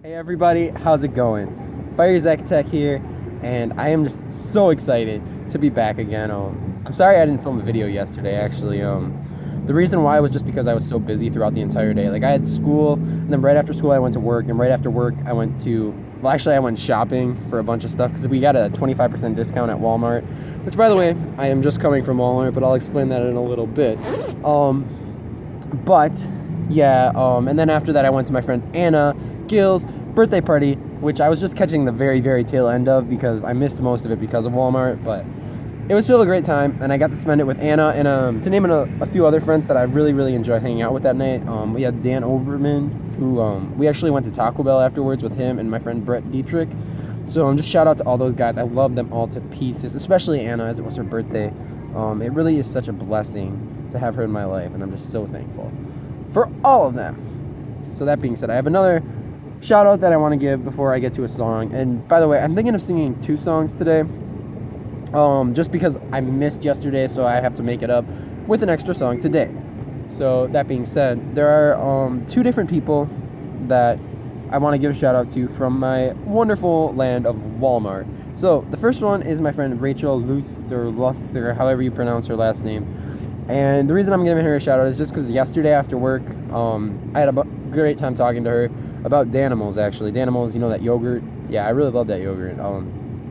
Hey everybody, how's it going? Fire Zach Tech here, and I am just so excited to be back again. I'm sorry I didn't film a video yesterday, actually. The reason why was just because I was so busy throughout the entire day. Like, I had school, and then right after school I went to work, and right after work I went shopping for a bunch of stuff because we got a 25% discount at Walmart, which, by the way, I am just coming from Walmart, but I'll explain that in a little bit. And then after that I went to my friend Anna Gill's birthday party, which I was just catching the very, very tail end of because I missed most of it because of Walmart, but it was still a great time, and I got to spend it with Anna and to name a few other friends that I really, really enjoyed hanging out with that night. We had Dan Obermann, who we actually went to Taco Bell afterwards with him and my friend Diedrich. So just shout out to all those guys. I love them all to pieces, especially Anna, as it was her birthday. It really is such a blessing to have her in my life, and I'm just so thankful for all of them. So that being said, I have another shout out that I want to give before I get to a song. And by the way, I'm thinking of singing 2 songs today. Just because I missed yesterday, so I have to make it up with an extra song today. So that being said, there are 2 different people that I want to give a shout out to from my wonderful land of Walmart. So the first one is my friend Rachael Lusz, or however you pronounce her last name. And the reason I'm giving her a shout out is just because yesterday after work, I had a great time talking to her about DANIMALS, actually. DANIMALS, you know, that yogurt? Yeah, I really love that yogurt.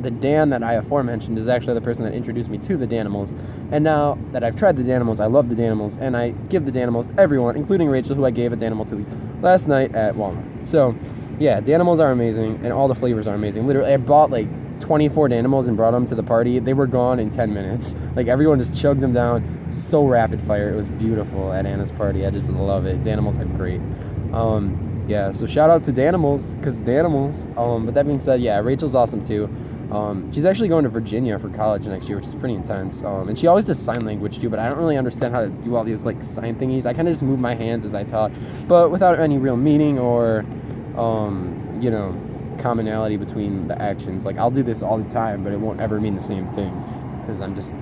The Dan that I aforementioned is actually the person that introduced me to the DANIMALS. And now that I've tried the DANIMALS, I love the DANIMALS, and I give the DANIMALS to everyone, including Rachel, who I gave a DANIMAL to last night at Walmart. So, yeah, DANIMALS are amazing, and all the flavors are amazing. Literally, I bought like 24 DANIMALS and brought them to the party. They were gone in 10 minutes. Like, everyone just chugged them down so rapid fire. It was beautiful at Anna's party. I just love it. DANIMALS are great. Yeah, so shout out to DANIMALS, because DANIMALS. But that being said, yeah, Rachel's awesome too. She's actually going to Virginia for college next year, which is pretty intense. And she always does sign language too, but I don't really understand how to do all these like sign thingies. I kind of just move my hands as I talk, but without any real meaning or, commonality between the actions. Like, I'll do this all the time, but it won't ever mean the same thing because I'm just,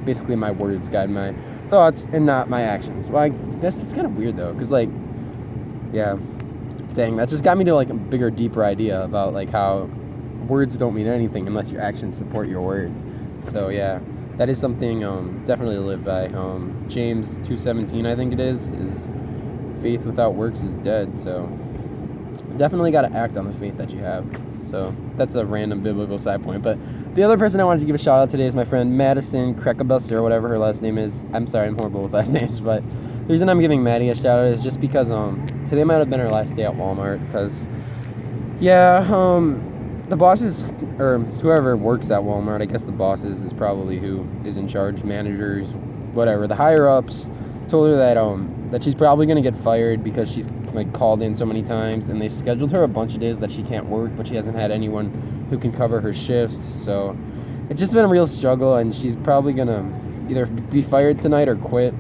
basically my words guide my thoughts and not my actions. Well, I guess that's kind of weird though, because dang, that just got me to like a bigger, deeper idea about like how words don't mean anything unless your actions support your words. So yeah, that is something definitely to live by. James 2:17, I think it is faith without works is dead. So definitely got to act on the faith that you have. So that's a random biblical side point. But the other person I wanted to give a shout out today is my friend Madison Kebbekus, or whatever her last name is. I'm sorry, I'm horrible with last names, but the reason I'm giving Maddie a shout out is just because today might have been her last day at Walmart, because the bosses, or whoever works at Walmart, I guess the bosses is probably who is in charge, managers, whatever, the higher ups told her that she's probably going to get fired because she's like called in so many times, and they scheduled her a bunch of days that she can't work, but she hasn't had anyone who can cover her shifts. So it's just been a real struggle, and she's probably going to either be fired tonight or quit.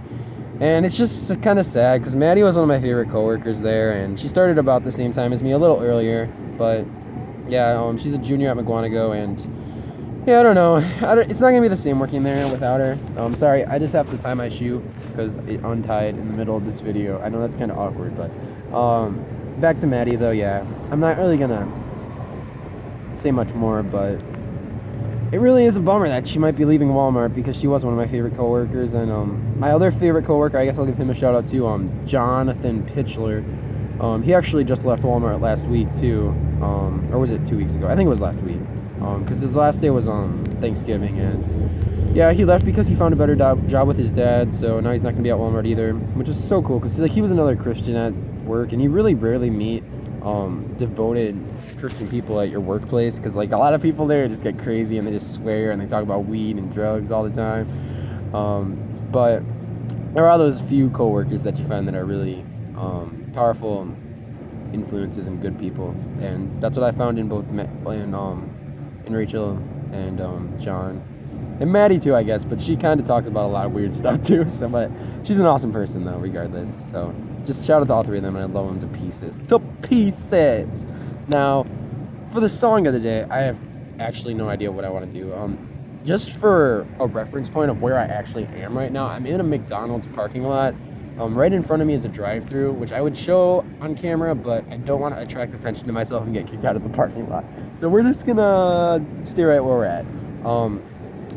And it's just kind of sad because Maddie was one of my favorite coworkers there, and she started about the same time as me, a little earlier, but she's a junior at McGuanago, and I don't know. It's not going to be the same working there without her. Sorry, I just have to tie my shoe because it untied in the middle of this video. I know that's kind of awkward, but back to Maddie, though, I'm not really going to say much more, but it really is a bummer that she might be leaving Walmart because she was one of my favorite coworkers. And my other favorite coworker, I guess I'll give him a shout out too, Jonathan Pichler. He actually just left Walmart last week too, or was it 2 weeks ago? I think it was last week, because his last day was on Thanksgiving, and he left because he found a better job with his dad, so now he's not going to be at Walmart either, which is so cool, because he was another Christian at work, and you really rarely meet devoted Christian people at your workplace, because like a lot of people there just get crazy and they just swear and they talk about weed and drugs all the time, but there are those few coworkers that you find that are really powerful influences and good people, and that's what I found in both in Rachel and John, and Maddie too, I guess, but she kind of talks about a lot of weird stuff too. So, but she's an awesome person though, regardless. So just shout out to all 3 of them, and I love them to pieces. To pieces. Now, for the song of the day, I have actually no idea what I want to do. Just for a reference point of where I actually am right now, I'm in a McDonald's parking lot, Right in front of me is a drive-through, which I would show on camera, but I don't want to attract attention to myself and get kicked out of the parking lot. So we're just gonna stay right where we're at.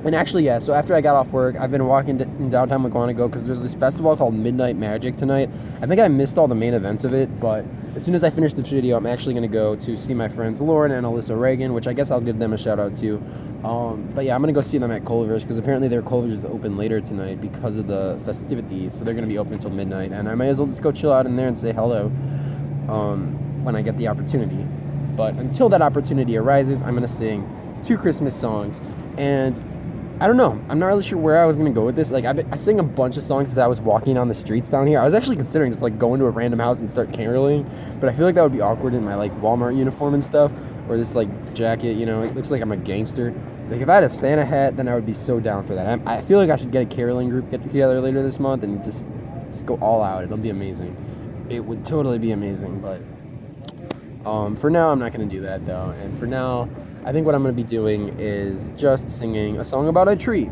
And actually, yeah, so after I got off work, I've been walking in downtown Mukwonago because there's this festival called Midnight Magic tonight. I think I missed all the main events of it, but as soon as I finish this video, I'm actually going to go to see my friends Lauren and Alyssa Ragon, which I guess I'll give them a shout out to. But yeah, I'm going to go see them at Culver's because apparently their Culver's is open later tonight because of the festivities, so they're going to be open until midnight, and I might as well just go chill out in there and say hello when I get the opportunity. But until that opportunity arises, I'm going to sing 2 Christmas songs, and I don't know. I'm not really sure where I was going to go with this. Like, I sang a bunch of songs as I was walking on the streets down here. I was actually considering just, like, going to a random house and start caroling. But I feel like that would be awkward in my, like, Walmart uniform and stuff. Or this, like, jacket, you know. It looks like I'm a gangster. Like, if I had a Santa hat, then I would be so down for that. I feel like I should get a caroling group get together later this month and just go all out. It'll be amazing. It would totally be amazing. But for now, I'm not going to do that, though. And for now, I think what I'm going to be doing is just singing a song about a tree.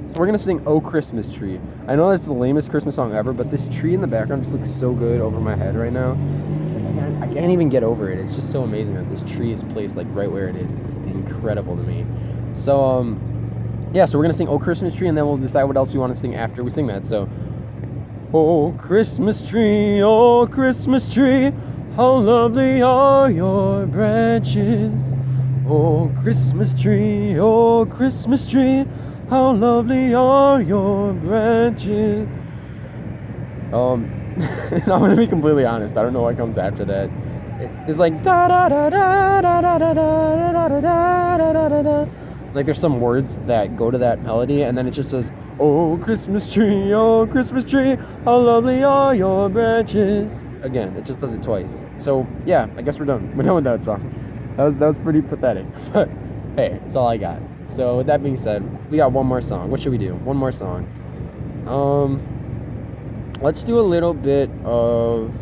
So we're going to sing Oh Christmas Tree. I know that's the lamest Christmas song ever, but this tree in the background just looks so good over my head right now. I can't even get over it. It's just so amazing that this tree is placed like right where it is. It's incredible to me. So, yeah, so we're going to sing Oh Christmas Tree, and then we'll decide what else we want to sing after we sing that. So, oh Christmas tree, how lovely are your branches. Oh Christmas tree, how lovely are your branches. And I'm gonna be completely honest, I don't know what comes after that. It's like da da da da da da da da da da da da. Like there's some words that go to that melody, and then it just says, oh Christmas tree, how lovely are your branches. Again, it just does it twice. So yeah, I guess we're done. We're done with that song. That was pretty pathetic, but hey, that's all I got. So with that being said, we got one more song. What should we do? One more song. Let's do a little bit of.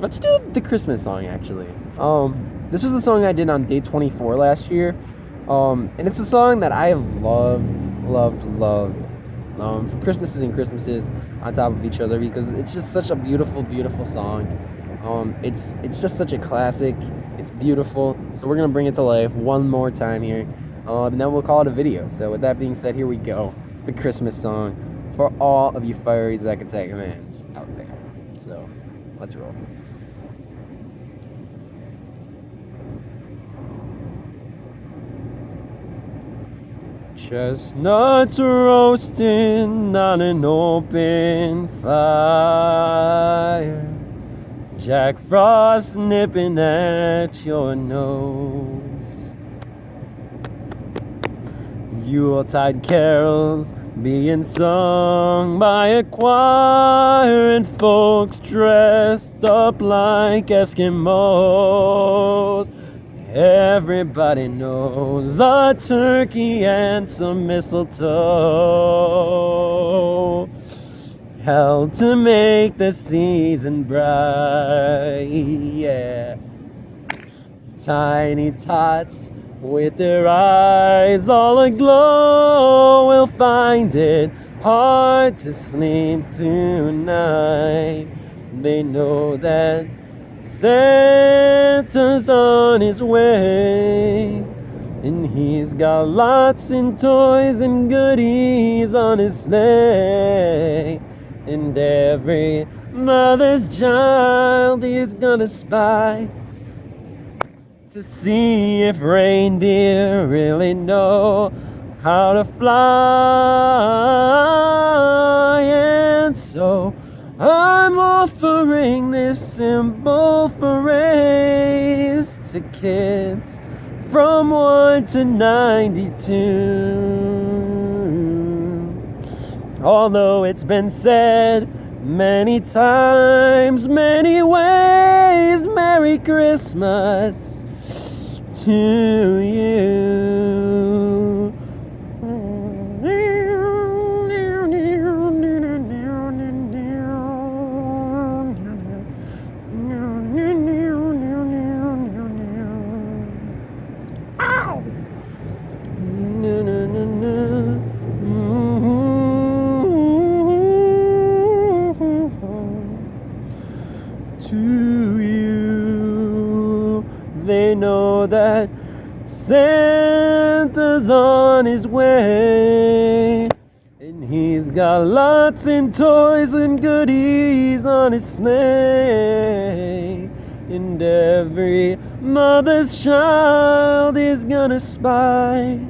Let's do the Christmas song actually. This was the song I did on day 24 last year, and it's a song that I have loved. For Christmases and Christmases on top of each other because it's just such a beautiful, beautiful song. It's just such a classic. It's beautiful. So we're gonna bring it to life one more time here, and then we'll call it a video. So with that being said, here we go. The Christmas song for all of you fiery Zacatecas fans out there. So let's roll. Chestnuts roasting on an open fire. Jack Frost nipping at your nose. Yuletide carols being sung by a choir and folks dressed up like Eskimos. Everybody knows a turkey and some mistletoe help to make the season bright, yeah. Tiny tots with their eyes all aglow will find it hard to sleep tonight. They know that Santa's on his way, and he's got lots of toys and goodies on his sleigh. And every mother's child is gonna spy to see if reindeer really know how to fly. And so I'm offering this simple phrase to kids from 1 to 92. Although it's been said many times, many ways, Merry Christmas to you. to you. They know that Santa's on his way, and he's got lots and toys and goodies on his sleigh. And every mother's child is gonna spy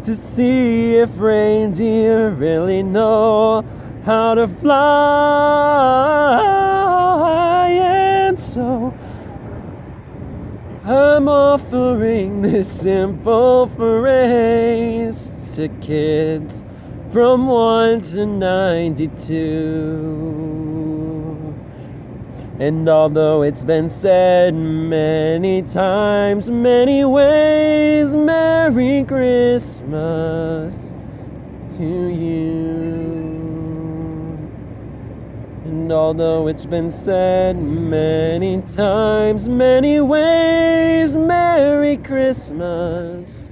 to see if reindeer really know how to fly. And so I'm offering this simple phrase to kids from 1 to 92. And although it's been said many times, many ways, Merry Christmas to you. And although it's been said many times, many ways, Merry Christmas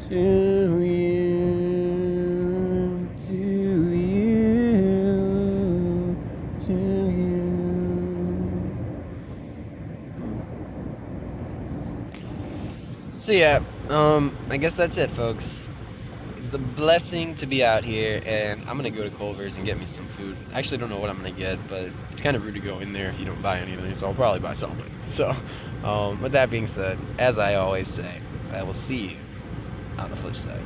to you, to you, to you. So yeah, I guess that's it, folks. It was a blessing to be out here, and I'm gonna go to Culver's and get me some food. I actually don't know what I'm gonna get, but it's kind of rude to go in there if you don't buy anything, so I'll probably buy something. So, with that being said, as I always say, I will see you on the flip side.